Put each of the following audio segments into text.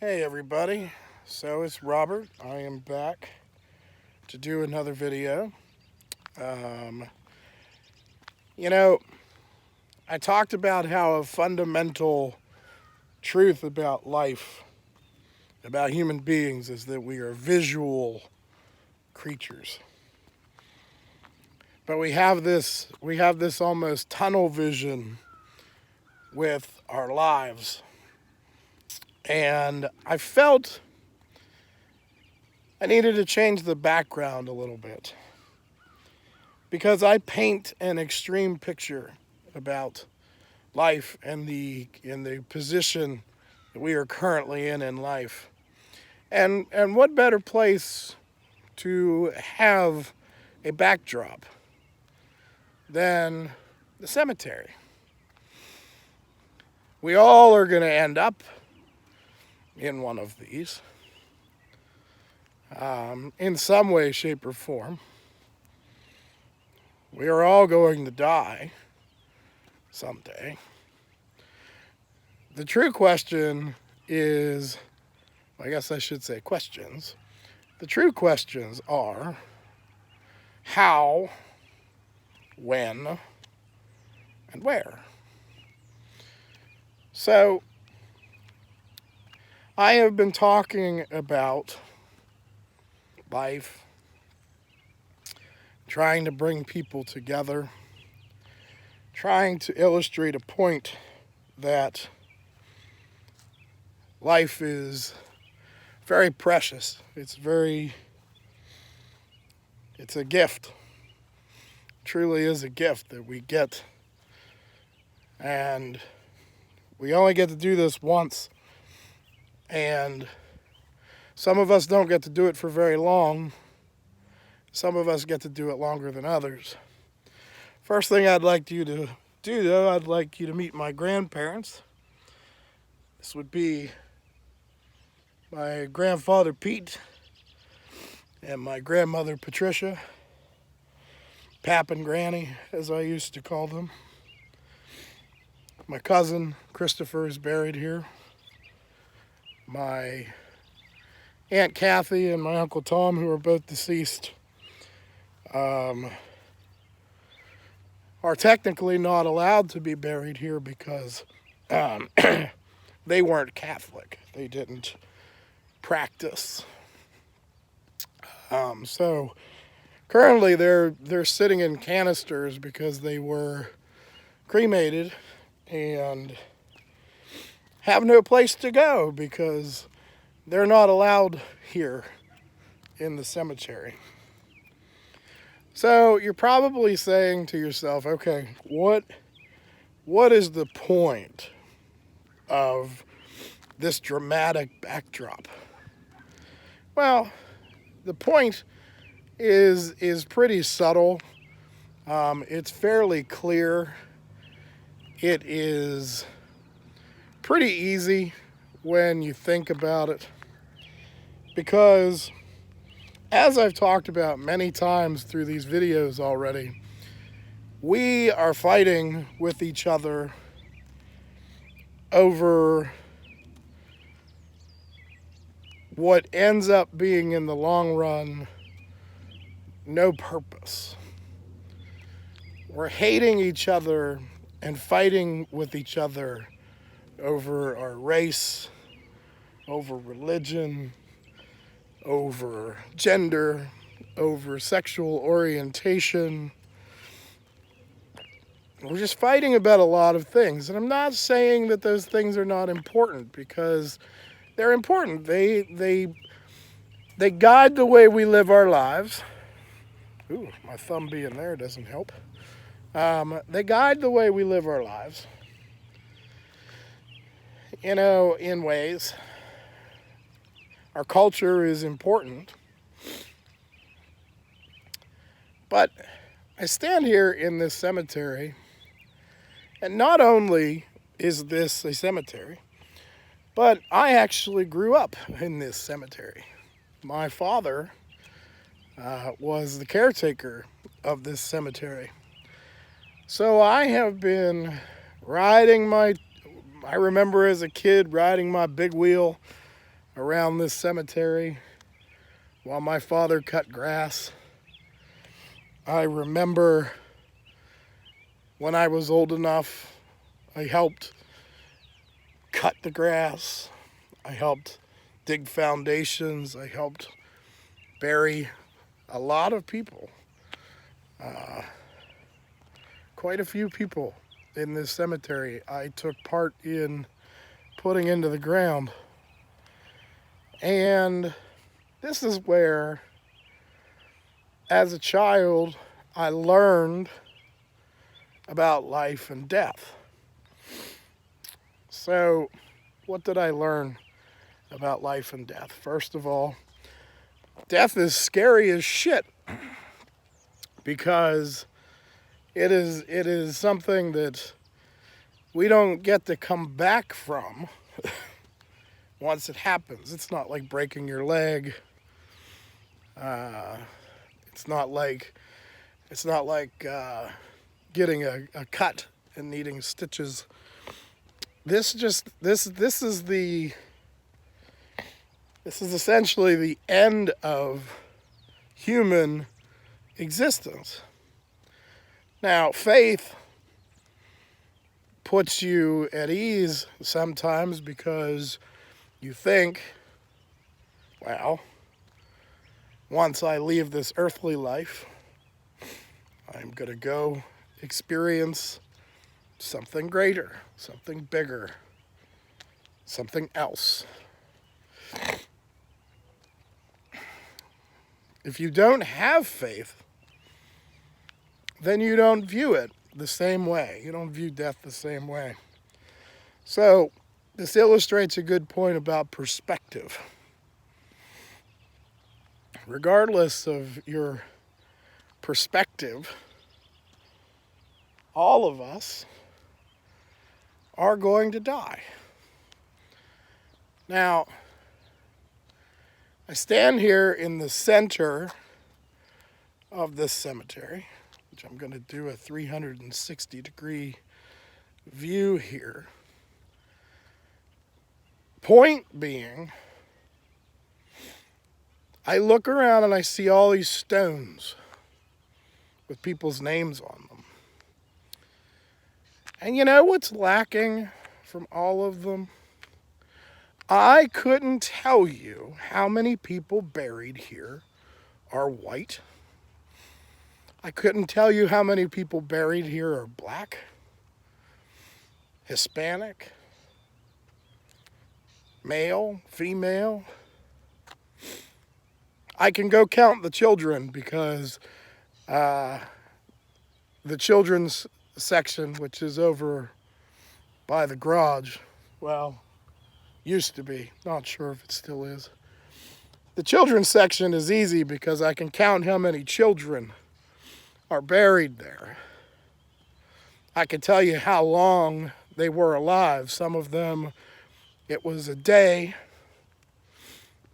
Hey everybody, so it's Robert. I am back to do another video. Um, you know, I talked about how a fundamental truth about life, about human beings, is that we are visual creatures. But we have this almost tunnel vision with our lives. And I felt I needed to change the background a little bit because I paint an extreme picture about life and the position that we are currently in life. And what better place to have a backdrop than the cemetery? We all are going to end up in one of these, in some way, shape, or form. We are all going to die someday. The true question is, I guess I should say questions. The true questions are how, when, and where. So, I have been talking about life, trying to bring people together, trying to illustrate a point that life is very precious. It's a gift. It truly is a gift that we get. And we only get to do this once. And some of us don't get to do it for very long. Some of us get to do it longer than others. First thing I'd like you to do, though, I'd like you to meet my grandparents. This would be my grandfather, Pete, and my grandmother, Patricia. Pap and Granny, as I used to call them. My cousin, Christopher, is buried here. My Aunt Kathy and my Uncle Tom, who are both deceased, are technically not allowed to be buried here because they weren't Catholic. They didn't practice. So currently they're sitting in canisters because they were cremated and have no place to go because they're not allowed here in the cemetery. So you're probably saying to yourself, okay, what is the point of this dramatic backdrop? Well, the point is pretty subtle. It's fairly clear. It is pretty easy when you think about it because, as I've talked about many times through these videos already, we are fighting with each other over what ends up being, in the long run, no purpose. We're hating each other and fighting with each other over our race, over religion, over gender, over sexual orientation. We're just fighting about a lot of things. And I'm not saying that those things are not important, because they're important. They guide the way we live our lives. Ooh, my thumb being there doesn't help. They guide the way we live our lives, in ways. Our culture is important. But I stand here in this cemetery, and not only is this a cemetery, but I actually grew up in this cemetery. My father was the caretaker of this cemetery. So I have been I remember as a kid riding my big wheel around this cemetery while my father cut grass. I remember when I was old enough, I helped cut the grass. I helped dig foundations. I helped bury a lot of people. Quite a few people in this cemetery I took part in putting into the ground. And this is where, as a child, I learned about life and death. So, what did I learn about life and death? First of all, death is scary as shit because it is something that we don't get to come back from once it happens. It's not like breaking your leg. It's not like getting a cut and needing stitches. This is essentially the end of human existence. Now, faith puts you at ease sometimes because you think, well, once I leave this earthly life, I'm going to go experience something greater, something bigger, something else. If you don't have faith, then you don't view it the same way. You don't view death the same way. So, this illustrates a good point about perspective. Regardless of your perspective, all of us are going to die. Now, I stand here in the center of this cemetery, which I'm going to do a 360-degree view here. Point being, I look around and I see all these stones with people's names on them. And you know what's lacking from all of them? I couldn't tell you how many people buried here are white. I couldn't tell you how many people buried here are black, Hispanic, male, female. I can go count the children because the children's section, which is over by the garage, well, used to be, not sure if it still is. The children's section is easy because I can count how many children are buried there. I can tell you how long they were alive. Some of them, it was a day.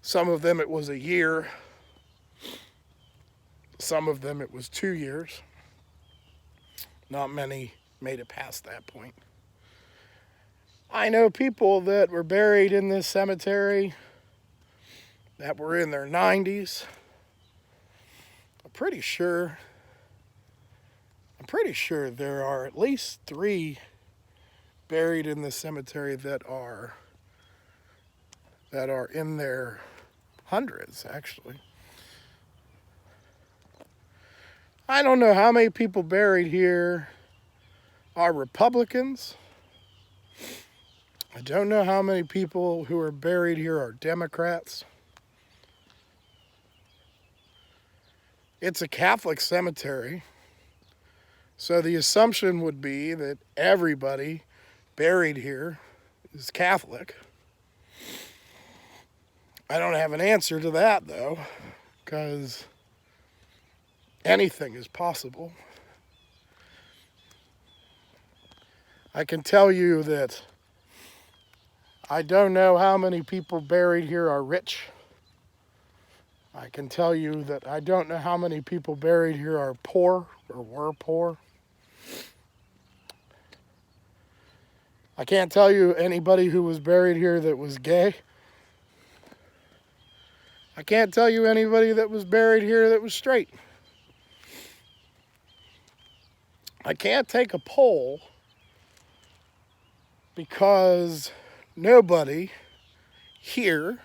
Some of them, it was a year. Some of them, it was 2 years. Not many made it past that point. I know people that were buried in this cemetery that were in their 90s. I'm pretty sure there are at least 3 buried in this cemetery that are in their hundreds, actually. I don't know how many people buried here are Republicans. I don't know how many people who are buried here are Democrats. It's a Catholic cemetery, so the assumption would be that everybody buried here is Catholic. I don't have an answer to that, though, because anything is possible. I can tell you that I don't know how many people buried here are rich. I can tell you that I don't know how many people buried here are poor or were poor. I can't tell you anybody who was buried here that was gay. I can't tell you anybody that was buried here that was straight. I can't take a poll because nobody here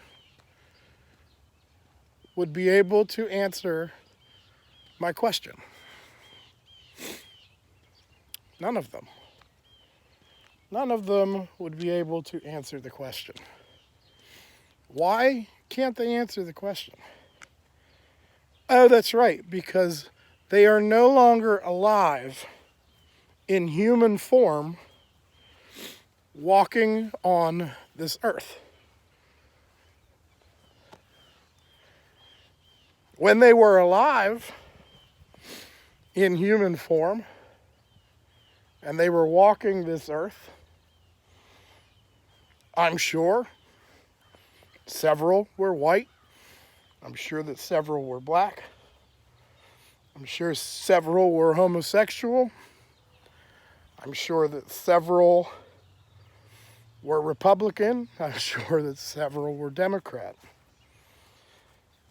would be able to answer my question. None of them. None of them would be able to answer the question. Why can't they answer the question? Oh, that's right, because they are no longer alive in human form walking on this earth. When they were alive in human form and they were walking this earth, I'm sure several were white. I'm sure that several were black. I'm sure several were homosexual. I'm sure that several were Republican. I'm sure that several were Democrat.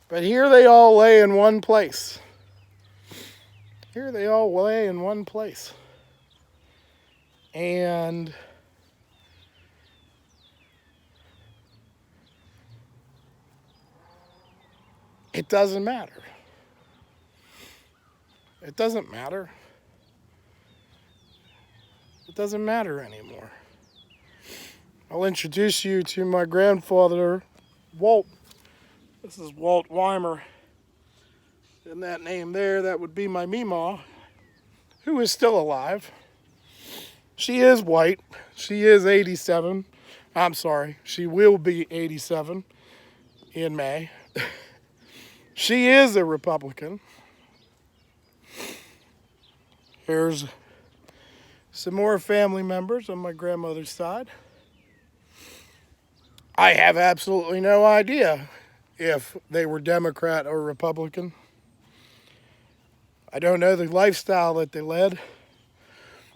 But here they all lay in one place. Here they all lay in one place. And it doesn't matter. It doesn't matter. It doesn't matter anymore. I'll introduce you to my grandfather, Walt. This is Walt Weimer. And that name there, that would be my Meemaw, who is still alive. She is white. She is 87. I'm sorry. She will be 87 in May. She is a Republican. Here's some more family members on my grandmother's side. I have absolutely no idea if they were Democrat or Republican. I don't know the lifestyle that they led.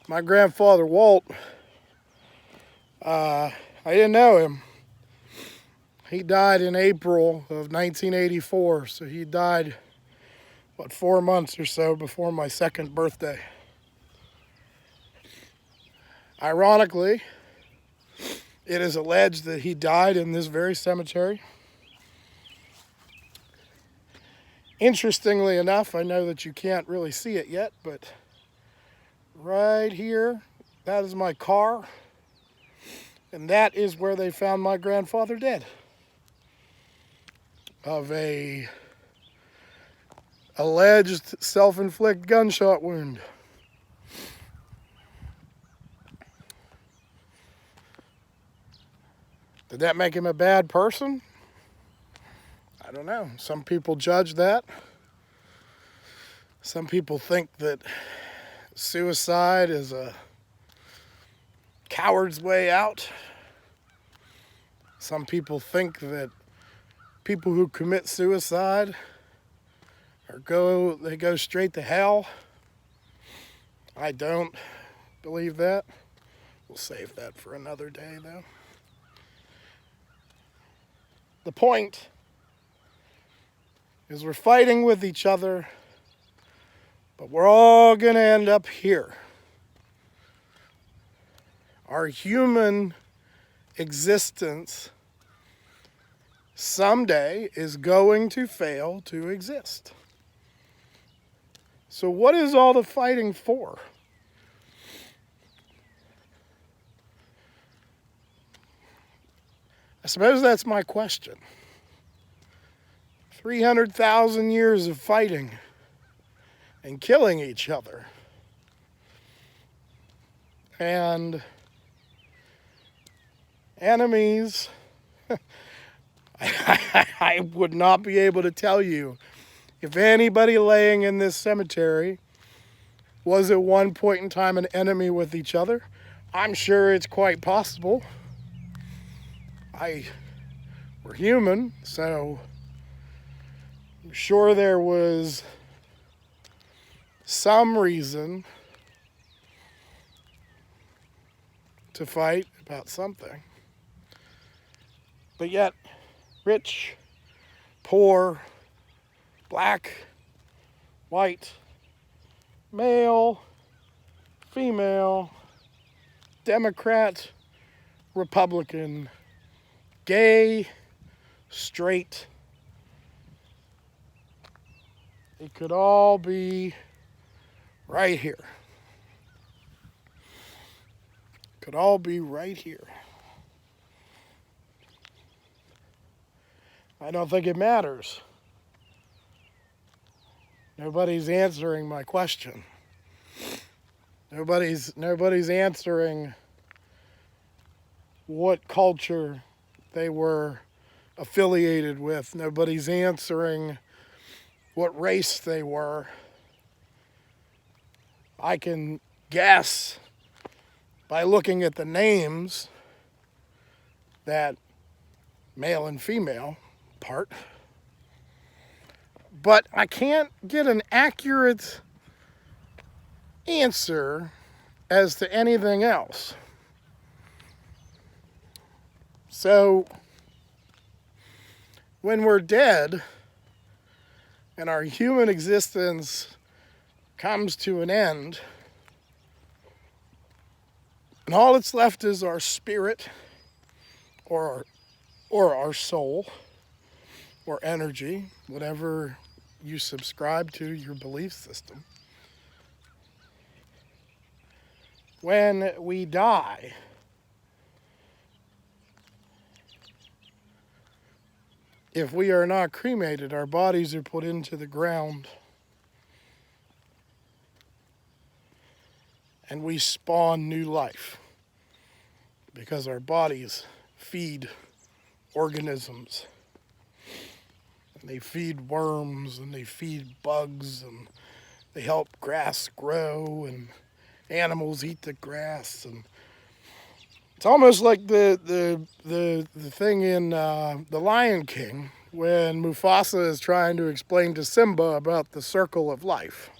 My grandfather, Walt, I didn't know him. He died in April of 1984, so he died, 4 months or so before my second birthday. Ironically, it is alleged that he died in this very cemetery. Interestingly enough, I know that you can't really see it yet, but right here, that is my car, and that is where they found my grandfather dead of a alleged self-inflicted gunshot wound. Did that make him a bad person? I don't know. Some people judge that. Some people think that suicide is a coward's way out. Some people think that people who commit suicide they go straight to hell. I don't believe that. We'll save that for another day, though. The point is we're fighting with each other, but we're all going to end up here. Our human existence someday is going to fail to exist. So what is all the fighting for? I suppose that's my question. 300,000 years of fighting and killing each other. And enemies, I would not be able to tell you if anybody laying in this cemetery was at one point in time an enemy with each other. I'm sure it's quite possible. We're human, so I'm sure there was some reason to fight about something. But yet, rich, poor, black, white, male, female, Democrat, Republican, gay, straight. It could all be right here. Could all be right here. I don't think it matters. Nobody's answering my question. Nobody's answering what culture they were affiliated with. Nobody's answering what race they were. I can guess by looking at the names that male and female part, but I can't get an accurate answer as to anything else. So when we're dead and our human existence comes to an end, and all that's left is our spirit or our soul or energy, whatever you subscribe to, your belief system. When we die, if we are not cremated, our bodies are put into the ground and we spawn new life because our bodies feed organisms. And they feed worms and they feed bugs and they help grass grow and animals eat the grass. And it's almost like the thing in The Lion King when Mufasa is trying to explain to Simba about the circle of life.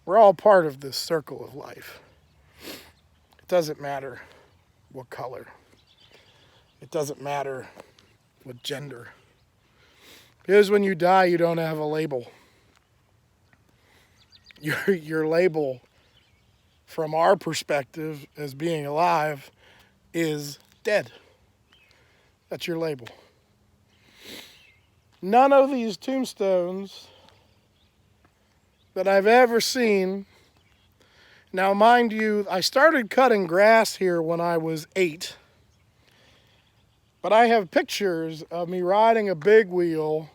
We're all part of this circle of life. It doesn't matter what color. It doesn't matter what gender. Because when you die, you don't have a label. Your label, from our perspective as being alive, is dead. That's your label. None of these tombstones that I've ever seen. Now, mind you, I started cutting grass here when I was 8. But I have pictures of me riding a big wheel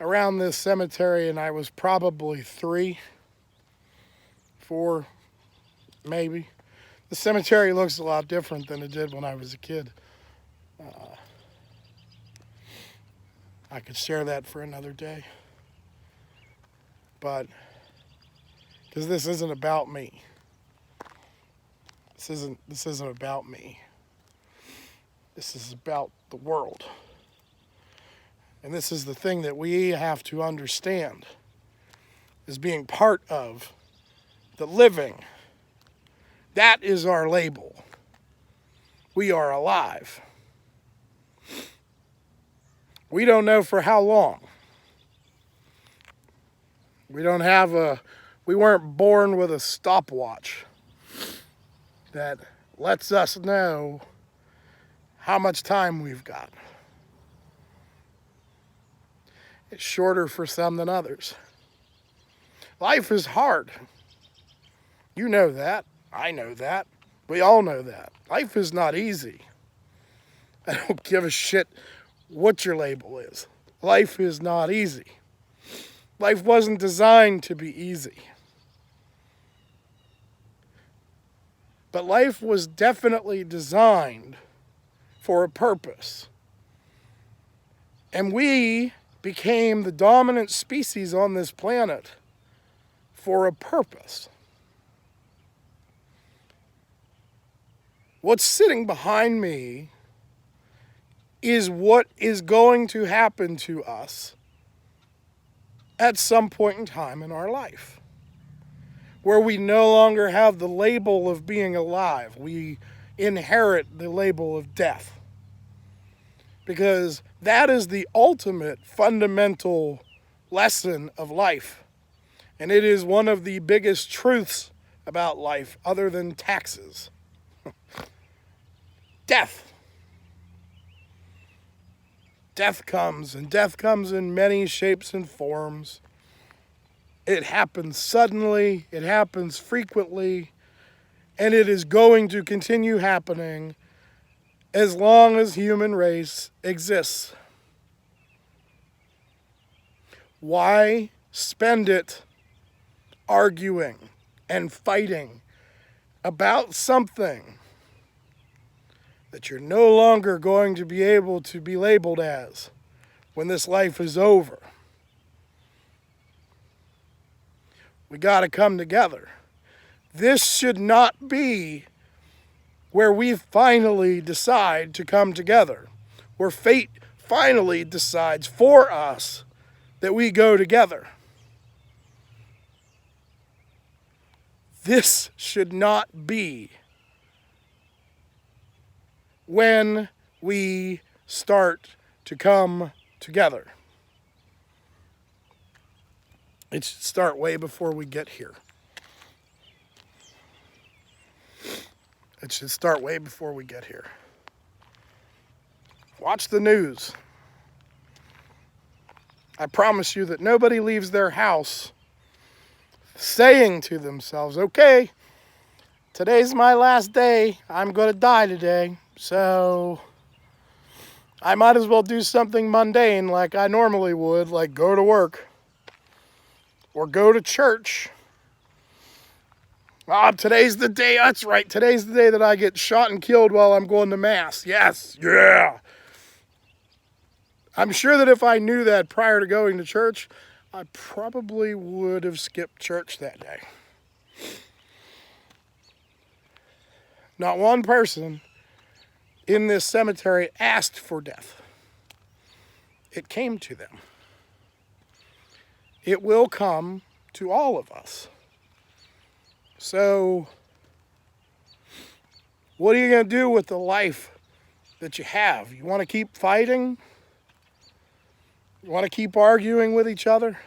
around this cemetery, and I was probably 3, 4, maybe. The cemetery looks a lot different than it did when I was a kid. I could share that for another day. But, because this isn't about me. This isn't about me. This is about the world. And this is the thing that we have to understand as being part of the living. That is our label. We are alive. We don't know for how long. We weren't born with a stopwatch that lets us know how much time we've got. It's shorter for some than others. Life is hard. You know that. I know that. We all know that. Life is not easy. I don't give a shit what your label is. Life is not easy. Life wasn't designed to be easy. But life was definitely designed for a purpose. And we became the dominant species on this planet for a purpose. What's sitting behind me is what is going to happen to us at some point in time in our life, where we no longer have the label of being alive. We inherit the label of death. Because that is the ultimate fundamental lesson of life. And it is one of the biggest truths about life, other than taxes. Death. Death comes, and death comes in many shapes and forms. It happens suddenly, it happens frequently, and it is going to continue happening as long as human race exists. Why spend it arguing and fighting about something that you're no longer going to be able to be labeled as when this life is over? We got to come together. This should not be where we finally decide to come together, where fate finally decides for us that we go together. This should not be when we start to come together. It should start way before we get here. It should start way before we get here. Watch the news. I promise you that nobody leaves their house saying to themselves, okay, today's my last day. I'm going to die today. So I might as well do something mundane like I normally would, like go to work or go to church. Today's the day. That's right. Today's the day that I get shot and killed while I'm going to Mass. Yes. Yeah. I'm sure that if I knew that prior to going to church, I probably would have skipped church that day. Not one person in this cemetery asked for death. It came to them. It will come to all of us. So, what are you going to do with the life that you have? You want to keep fighting? You want to keep arguing with each other?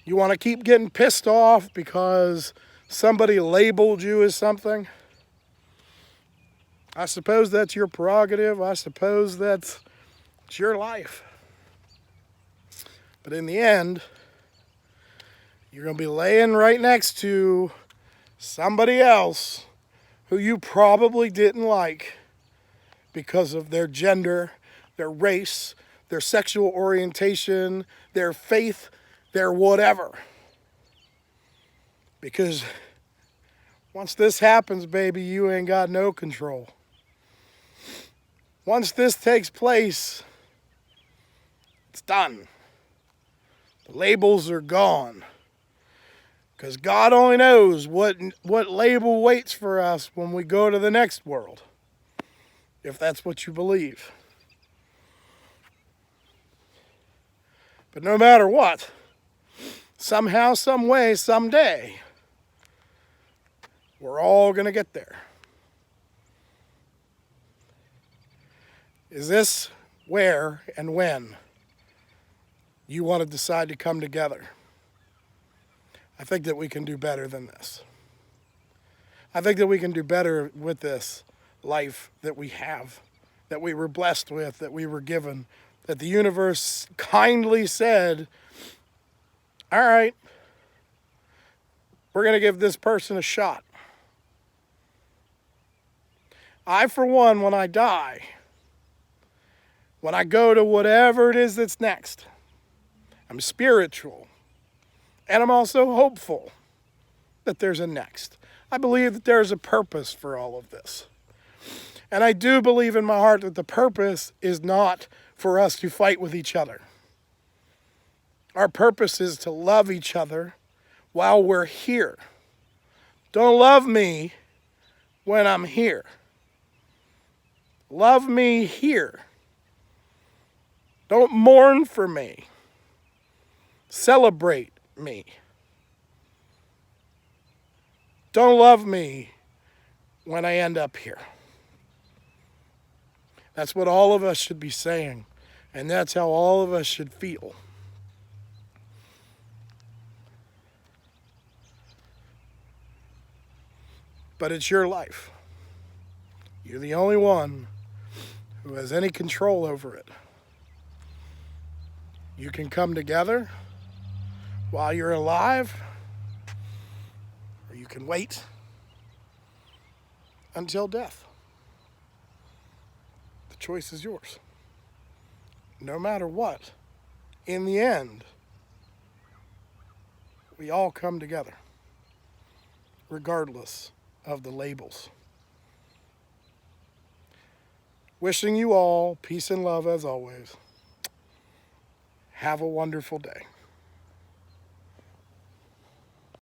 You want to keep getting pissed off because somebody labeled you as something? I suppose that's your prerogative. I suppose it's your life. But in the end, you're going to be laying right next to somebody else who you probably didn't like because of their gender, their race, their sexual orientation, their faith, their whatever. Because once this happens, baby, you ain't got no control. Once this takes place, it's done. The labels are gone. Because God only knows what label waits for us when we go to the next world. If that's what you believe. But no matter what, somehow, some way, someday, we're all going to get there. Is this where and when you want to decide to come together? I think that we can do better than this. I think that we can do better with this life that we have, that we were blessed with, that we were given, that the universe kindly said, all right, we're going to give this person a shot. I, for one, when I die, when I go to whatever it is that's next, I'm spiritual. And I'm also hopeful that there's a next. I believe that there's a purpose for all of this. And I do believe in my heart that the purpose is not for us to fight with each other. Our purpose is to love each other while we're here. Don't love me when I'm here. Love me here. Don't mourn for me. Celebrate me. Don't love me when I end up here. That's what all of us should be saying, and that's how all of us should feel. But it's your life. You're the only one who has any control over it. You can come together while you're alive, or you can wait until death. The choice is yours. No matter what, in the end, we all come together, regardless of the labels. Wishing you all peace and love as always. Have a wonderful day.